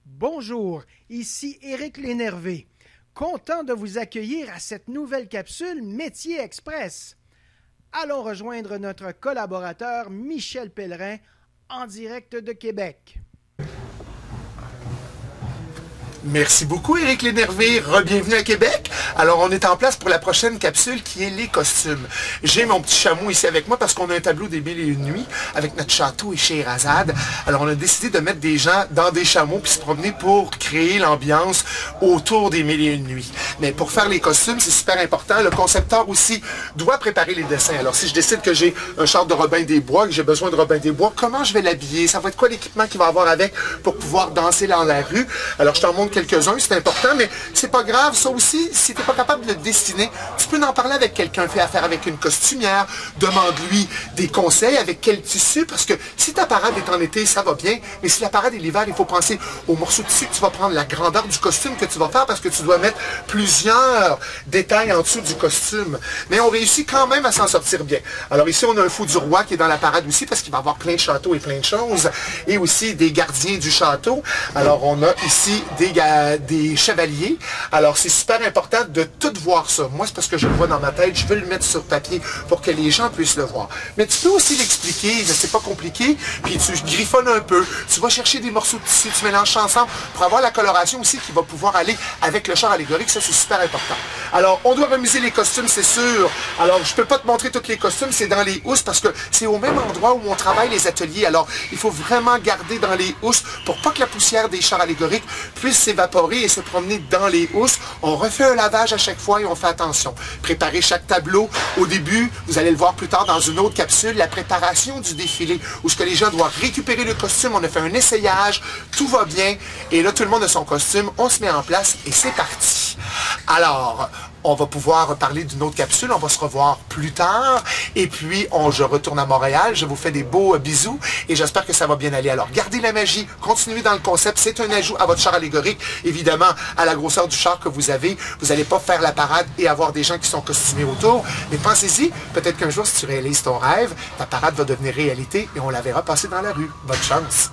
Bonjour, ici Éric Lénervé. Content de vous accueillir à cette nouvelle capsule Métier Express. Allons rejoindre notre collaborateur Michel Pellerin en direct de Québec. Merci beaucoup, Éric Lénervé. Re-bienvenue à Québec. Alors, on est en place pour la prochaine capsule qui est les costumes. J'ai mon petit chameau ici avec moi parce qu'on a un tableau des Mille et une nuits avec notre château et Scheherazade. Alors, on a décidé de mettre des gens dans des chameaux puis se promener pour créer l'ambiance autour des Mille et une nuits. Mais pour faire les costumes, c'est super important. Le concepteur aussi doit préparer les dessins. Alors, si je décide que j'ai un char de Robin des Bois, que j'ai besoin de Robin des Bois, comment je vais l'habiller? Ça va être quoi l'équipement qu'il va avoir avec pour pouvoir danser dans la rue? Alors, je t'en montre quelques-uns, c'est important, mais c'est pas grave. Ça aussi, si tu n'es pas capable de le dessiner, tu peux en parler avec quelqu'un. Fais affaire avec une costumière, demande-lui des conseils avec quel tissu, parce que si ta parade est en été, ça va bien, mais si la parade est l'hiver, il faut penser au morceau de tissu que tu vas prendre, la grandeur du costume que tu vas faire, parce que tu dois mettre plusieurs détails en dessous du costume. Mais on réussit quand même à s'en sortir bien. Alors ici, on a un fou du roi qui est dans la parade aussi, parce qu'il va avoir plein de châteaux et plein de choses, et aussi des gardiens du château. Alors, on a ici des chevaliers. Alors, c'est super important de tout voir ça. Moi, c'est parce que je le vois dans ma tête. Je veux le mettre sur papier pour que les gens puissent le voir. Mais tu peux aussi l'expliquer. C'est pas compliqué. Puis, tu griffonnes un peu. Tu vas chercher des morceaux de tissu. Tu mélanges ça ensemble pour avoir la coloration aussi qui va pouvoir aller avec le char allégorique. Ça, c'est super important. Alors, on doit remiser les costumes, c'est sûr. Alors, je peux pas te montrer tous les costumes. C'est dans les housses parce que c'est au même endroit où on travaille les ateliers. Alors, il faut vraiment garder dans les housses pour pas que la poussière des chars allégoriques puisse s'évaporer et se promener dans les housses. On refait un lavage à chaque fois et on fait attention. Préparer chaque tableau. Au début, vous allez le voir plus tard dans une autre capsule, la préparation du défilé, où ce que les gens doivent récupérer le costume. On a fait un essayage, tout va bien. Et là, tout le monde a son costume. On se met en place et c'est parti. Alors, on va pouvoir parler d'une autre capsule. On va se revoir plus tard. Et puis, je retourne à Montréal. Je vous fais des beaux bisous. Et j'espère que ça va bien aller. Alors, gardez la magie. Continuez dans le concept. C'est un ajout à votre char allégorique. Évidemment, à la grosseur du char que vous avez. Vous n'allez pas faire la parade et avoir des gens qui sont costumés autour. Mais pensez-y. Peut-être qu'un jour, si tu réalises ton rêve, ta parade va devenir réalité et on la verra passer dans la rue. Bonne chance.